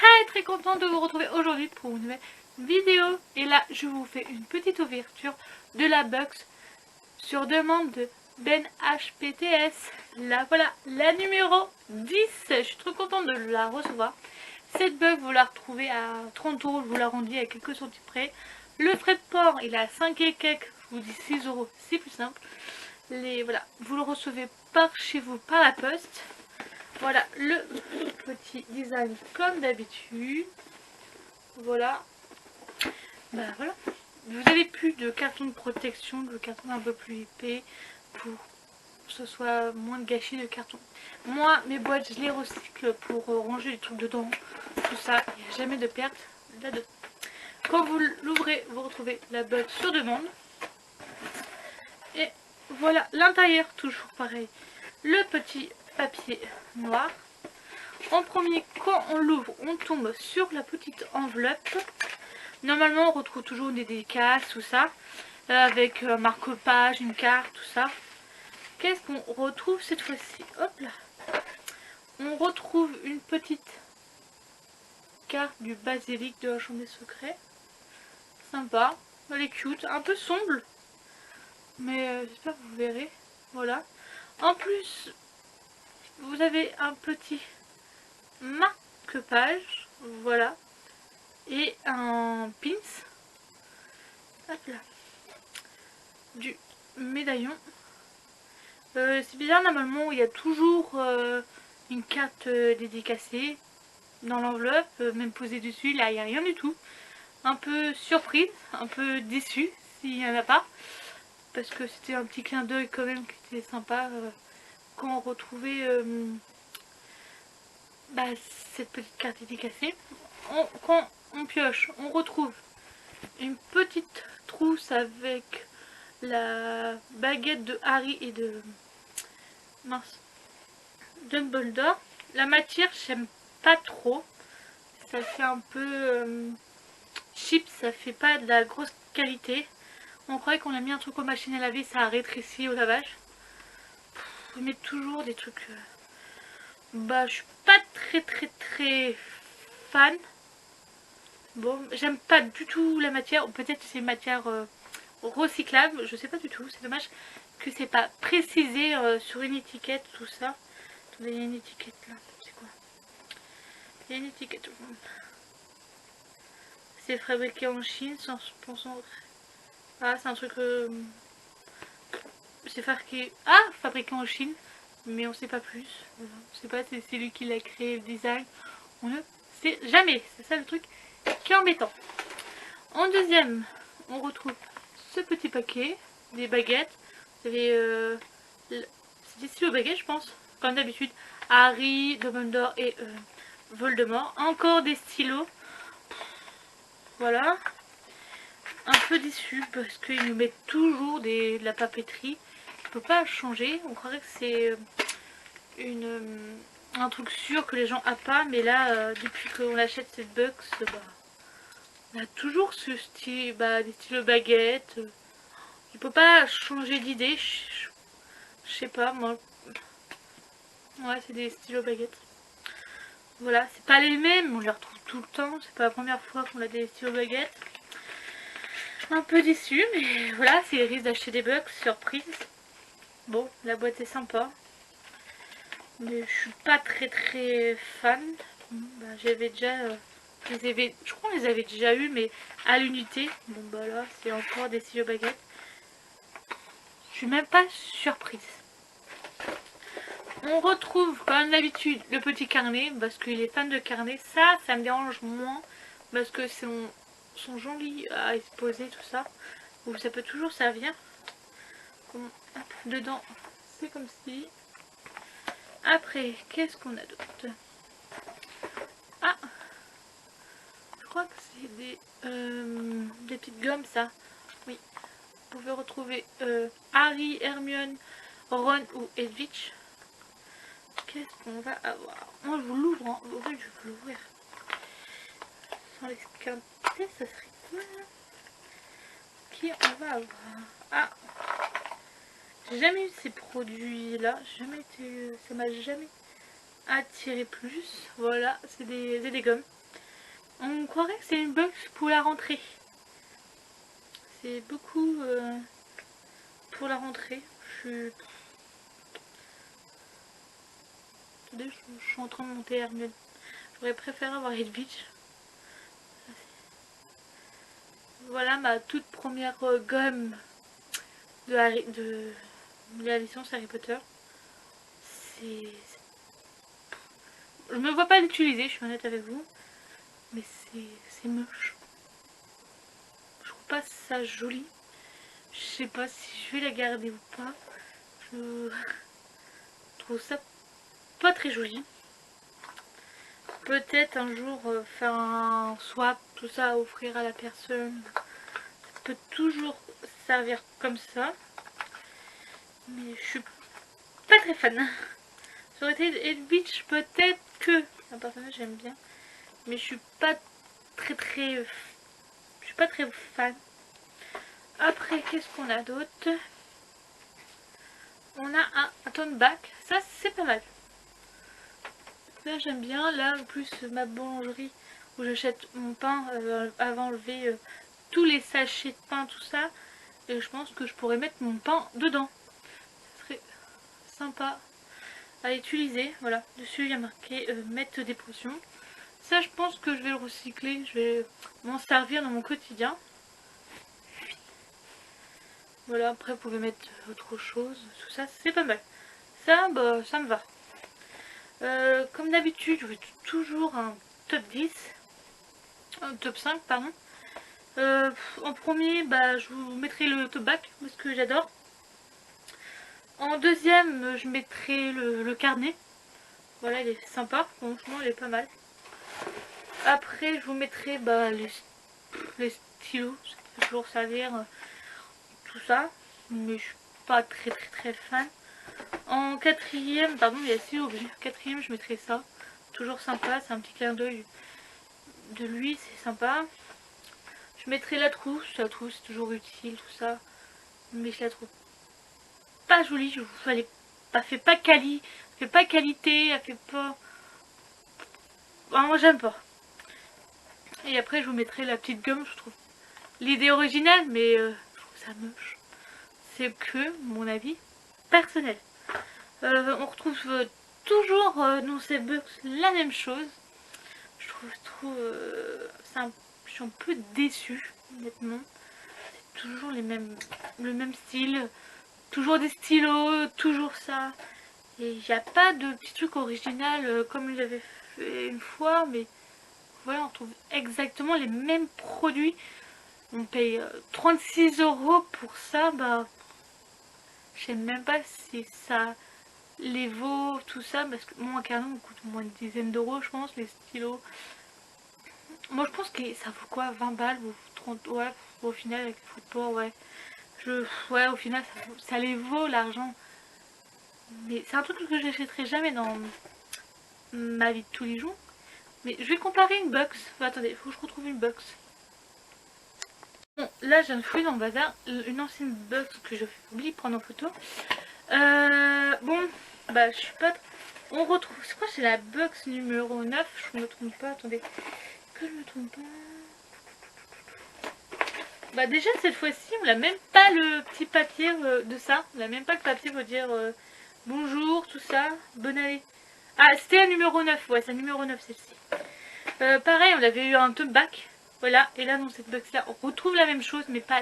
Hi, très contente de vous retrouver aujourd'hui pour une nouvelle vidéo. Et là, je vous fais une petite ouverture de la box sur demande de Ben HPTS. Là, voilà, la numéro 10. Je suis trop contente de la recevoir. Cette box, vous la retrouvez à 30 €. Je vous la rendis à quelques centimes près. Le frais de port, il est à 5 et quelques. Je vous dis 6 €, c'est plus simple. Voilà, vous le recevez par chez vous, par la poste. Voilà le petit design comme d'habitude. Voilà. Voilà. Vous avez plus de carton de protection, de carton un peu plus épais pour que ce soit moins de gâchis de carton. Moi, mes boîtes, je les recycle pour ranger les trucs dedans. Tout ça, il n'y a jamais de perte là-dedans. Quand vous l'ouvrez, vous retrouvez la boîte sur demande. Et voilà l'intérieur, toujours pareil. Le petit papier noir. En premier, quand on l'ouvre, on tombe sur la petite enveloppe. Normalement, on retrouve toujours des dédicaces, tout ça, avec un marque-page, une carte, tout ça. Qu'est-ce qu'on retrouve cette fois-ci? Hop là. On retrouve une petite carte du basilic de la chambre des secrets. Sympa, elle est cute, un peu sombre, mais j'espère que vous verrez. Voilà. En plus, vous avez un petit marque-page, voilà, et un pins, hop là, du médaillon. C'est bizarre, normalement il y a toujours une carte dédicacée dans l'enveloppe, même posée dessus. Là il n'y a rien du tout. Un peu surprise, un peu déçue s'il n'y en a pas, parce que c'était un petit clin d'œil quand même qui était sympa quand on retrouvait cette petite carte dédicacée. Quand on pioche, on retrouve une petite trousse avec la baguette de Harry et de Dumbledore. La matière, j'aime pas trop. Ça fait un peu cheap, ça fait pas de la grosse qualité. On croyait qu'on a mis un truc aux machines à laver, ça a rétréci au lavage. Ils mettent toujours des trucs. Je suis pas très fan. Bon, j'aime pas du tout la matière. Ou peut-être que c'est une matière recyclable, je sais pas du tout. C'est dommage que c'est pas précisé sur une étiquette, tout ça. Attendez, il y a une étiquette là. C'est quoi? Il y a une étiquette. C'est fabriqué en Chine, 100%. Ah, c'est un truc. C'est fabriqué en Chine, mais on sait pas plus. Voilà. On sait pas si c'est lui qui l'a créé, le design. On ne sait jamais. C'est ça le truc qui est embêtant. En deuxième, on retrouve ce petit paquet, des baguettes. Vous avez. C'est des stylos baguettes, je pense. Comme d'habitude, Harry, Dumbledore et Voldemort. Encore des stylos. Voilà. Un peu déçu parce qu'ils nous mettent toujours de la papeterie. Je peux pas changer. On croirait que c'est un truc sûr que les gens n'ont pas. Mais là, depuis qu'on achète cette box, on a toujours ce style, des stylos baguettes. Je peux pas changer d'idée. Je sais pas, moi. Ouais, c'est des stylos baguettes. Voilà, c'est pas les mêmes, on les retrouve tout le temps. C'est pas la première fois qu'on a des stylos baguettes. Un peu déçu, mais voilà, c'est le risque d'acheter des bugs, surprise. Bon, la boîte est sympa, mais je suis pas très fan. J'avais déjà, je crois qu'on les avait déjà eu, mais à l'unité. Bon là, c'est encore des stylos baguettes. Je suis même pas surprise. On retrouve comme d'habitude le petit carnet, parce qu'il est fan de carnet. Ça me dérange moins, parce que sont jolis à exposer, tout ça. Ou ça peut toujours servir. Dedans, c'est comme si. Après, qu'est-ce qu'on a d'autre? Ah, je crois que c'est des petites gommes, ça. Oui, vous pouvez retrouver Harry, Hermione, Ron ou Hedwig. Qu'est-ce qu'on va avoir? Moi, je vous l'ouvre. En vrai, je vais l'ouvrir. Sans l'esquinter, ça serait cool. Qui on va avoir? Ah, j'ai jamais eu ces produits-là. Jamais été, ça m'a jamais attirer plus. Voilà, c'est des gommes. On croirait que c'est une box pour la rentrée. C'est beaucoup pour la rentrée. Attendez, je suis en train de monter Hermione. J'aurais préféré avoir Red Beach. Voilà ma toute première gomme de la licence Harry Potter. Je me vois pas l'utiliser, je suis honnête avec vous. Mais c'est moche. Je trouve pas ça joli. Je sais pas si je vais la garder ou pas. Je trouve ça pas très joli. Peut-être un jour faire un swap, tout ça à offrir à la personne. Ça peut toujours servir comme ça. Mais je suis pas très fan. Ça aurait été Ed Beach, peut-être que un personnage j'aime bien. Mais je suis pas très je suis pas très fan. Après, qu'est-ce qu'on a d'autre? On a un tote bag. Ça, c'est pas mal. Là, j'aime bien. Là, en plus, ma boulangerie où j'achète mon pain avait enlevé tous les sachets de pain, tout ça. Et je pense que je pourrais mettre mon pain dedans. Ce serait sympa à utiliser. Voilà, dessus, il y a marqué mettre des potions. Ça, je pense que je vais le recycler. Je vais m'en servir dans mon quotidien. Voilà, après vous pouvez mettre autre chose, tout ça, c'est pas mal. Ça, bah, ça me va. Comme d'habitude, je fais toujours un top 10. Un top 5, pardon. En premier, bah, je vous mettrai le top back, parce que j'adore. En deuxième, je mettrai le carnet. Voilà, il est sympa, franchement, il est pas mal. Après, je vous mettrai bah, les stylos, ça peut toujours servir, tout ça. Mais je suis pas très fan. En quatrième, pardon, il y a stylo bleu. Quatrième, je mettrai ça. Toujours sympa, c'est un petit clin d'œil de lui, c'est sympa. Je mettrai la trousse c'est toujours utile, tout ça. Mais je la trouve pas jolie, elle fait pas qualité, elle fait pas... Ah, moi j'aime pas. Et après je vous mettrai la petite gomme, je trouve l'idée originale, mais je trouve ça moche. C'est que mon avis personnel. On retrouve toujours dans ces box la même chose. Je trouve je suis un peu déçue, honnêtement. C'est toujours le même style, toujours des stylos, toujours ça. Et il n'y a pas de petit truc original comme j'avais fait une fois, mais voilà, on trouve exactement les mêmes produits. On paye 36 € pour ça, bah je sais même pas si ça les vaut, tout ça, parce que moi un carnet coûte au moins une dizaine d'euros, je pense, les stylos. Moi je pense que ça vaut quoi, 20 balles ou 30, ouais, au final avec le football, ouais. Ouais, au final ça les vaut l'argent. Mais c'est un truc que j'achèterai jamais dans ma vie de tous les jours. Mais je vais comparer une box. Enfin, attendez, il faut que je retrouve une box. Bon, là je viens de fouiller dans le bazar une ancienne box que j'ai oublié de prendre en photo. Bon, bah je suis pas... On retrouve, je crois que c'est la box numéro 9, je me trompe pas, attendez, que je me trompe pas. Bah déjà cette fois-ci on n'a même pas le petit papier de ça, on n'a même pas le papier pour dire bonjour, tout ça, bonne année. Ah c'était la numéro 9, ouais c'est la numéro 9 celle-ci. Pareil on avait eu un tote back, voilà, et là dans cette box là on retrouve la même chose mais pas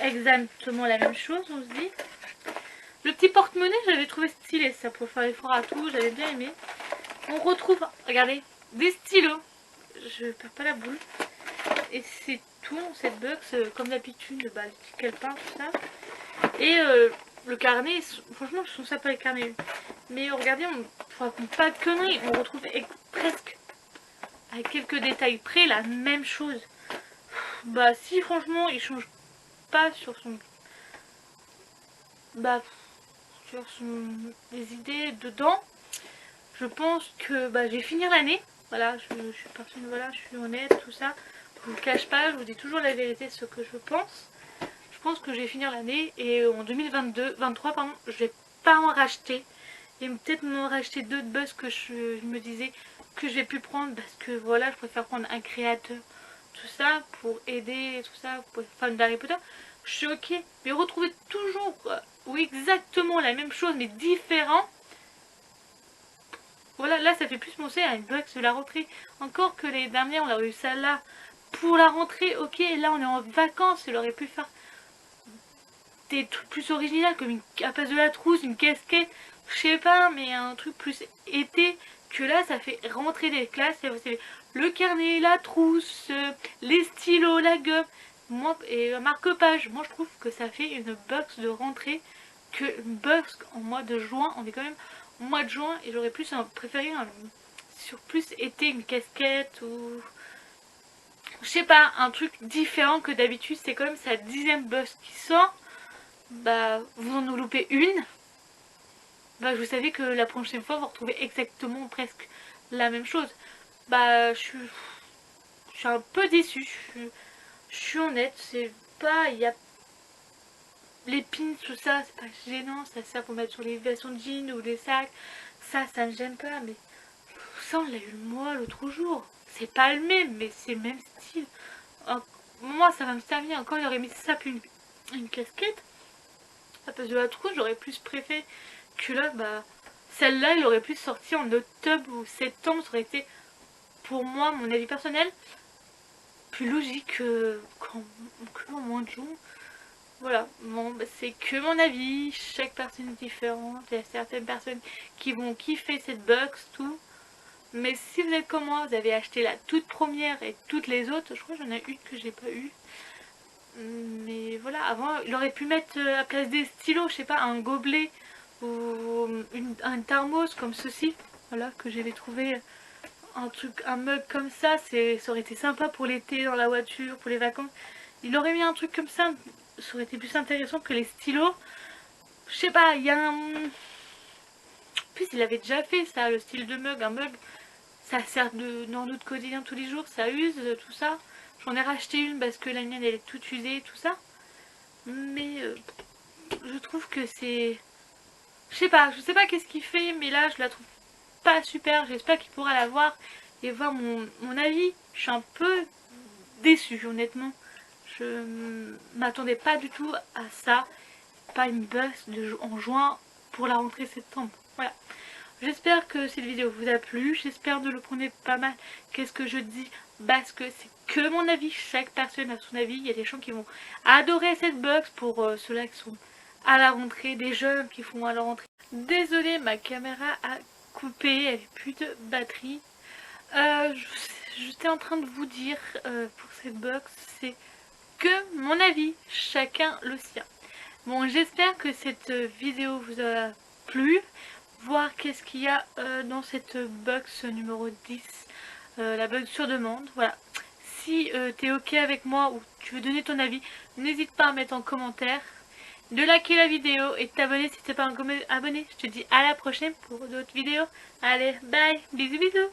exactement la même chose on se dit. Le petit porte-monnaie, j'avais trouvé stylé ça pour faire effort à tout, j'avais bien aimé. On retrouve, regardez, des stylos. Je perds pas la boule. Et c'est tout dans cette box, comme d'habitude, bah, le petit calepin, tout ça. Et le carnet, franchement, je trouve ça pas les carnets. Mais regardez, on raconte pas de conneries, on retrouve presque, avec quelques détails près, la même chose. Bah si, franchement, il change pas sur son... Bah... les idées dedans, je pense que bah, je vais finir l'année. Voilà, je suis personne, voilà, je suis honnête, tout ça. Je vous cache pas, je vous dis toujours la vérité, ce que je pense. Je pense que je vais finir l'année et en 2023, pardon, je vais pas en racheter. et peut-être me racheter d'autres bugs que je me disais que je vais plus prendre parce que voilà, je préfère prendre un créateur, tout ça, pour aider, tout ça, pour les fans d'Harry Potter. Je suis ok, mais retrouver toujours ou exactement la même chose mais différent, voilà, là ça fait plus penser à une bug de la rentrée. Encore que les dernières on a eu ça là pour la rentrée, ok, là on est en vacances, il aurait pu faire des trucs plus originaux comme à place de la trousse, une casquette, je sais pas, mais un truc plus été, que là ça fait rentrer des classes, c'est le carnet, la trousse, les stylos, la gomme, moi, et un marque-page. Moi je trouve que ça fait une box de rentrée que une box en mois de juin, on est quand même au mois de juin et j'aurais plus préféré sur plus été une casquette ou je sais pas, un truc différent que d'habitude. C'est quand même sa 10e box qui sort, bah vous en loupez une, bah vous savez que la prochaine fois vous retrouvez exactement presque la même chose. Bah je suis un peu déçue, je suis honnête, c'est pas, il y a les pins, tout ça, c'est pas gênant, ça sert pour mettre sur les versions de jeans ou des sacs, ça me gêne pas, mais ça on l'a eu moi l'autre jour, c'est pas le même, mais c'est le même style. Moi ça va me servir, encore il aurait mis ça puis une casquette, à place de la trousse, j'aurais plus préféré que là, bah celle-là il aurait pu sortir en octobre ou septembre, ça aurait été pour moi, mon avis personnel, plus logique qu'en mois de juin. Voilà, bon, bah, c'est que mon avis, chaque personne est différente, il y a certaines personnes qui vont kiffer cette box, tout. Mais si vous êtes comme moi, vous avez acheté la toute première et toutes les autres, je crois que j'en ai une que j'ai pas eu. Mais voilà, avant, il aurait pu mettre à la place des stylos, je sais pas, un gobelet ou un thermos comme ceci. Voilà, que j'avais trouvé un truc, un mug comme ça, ça aurait été sympa pour l'été, dans la voiture, pour les vacances. Il aurait mis un truc comme ça aurait été plus intéressant que les stylos. Je sais pas, il y a un... En plus, il avait déjà fait ça, le style de mug. Un mug, ça sert dans notre quotidien tous les jours, ça use, tout ça. J'en ai racheté une parce que la mienne, elle est toute usée, tout ça. Mais je trouve que c'est... je sais pas qu'est-ce qu'il fait, mais là, je la trouve pas super. J'espère qu'il pourra la voir et voir mon avis. Je suis un peu déçue, honnêtement. Je m'attendais pas du tout à ça. Pas une box en juin pour la rentrée septembre. Voilà. J'espère que cette vidéo vous a plu. J'espère ne le prenez pas mal. Qu'est-ce que je dis? Parce que c'est que mon avis. Chaque personne a son avis. Il y a des gens qui vont adorer cette box pour ceux-là qui sont à la rentrée. Des jeunes qui font à la rentrée. Désolée, ma caméra a coupé. Elle n'a plus de batterie. J'étais en train de vous dire pour cette box, c'est que mon avis. Chacun le sien. Bon, j'espère que cette vidéo vous a plu. Voir qu'est-ce qu'il y a dans cette box numéro 10. La box sur demande. Voilà. Si tu es ok avec moi ou tu veux donner ton avis, n'hésite pas à mettre en commentaire. De liker la vidéo et de t'abonner si tu n'es pas abonné. Je te dis à la prochaine pour d'autres vidéos. Allez, bye. Bisous bisous.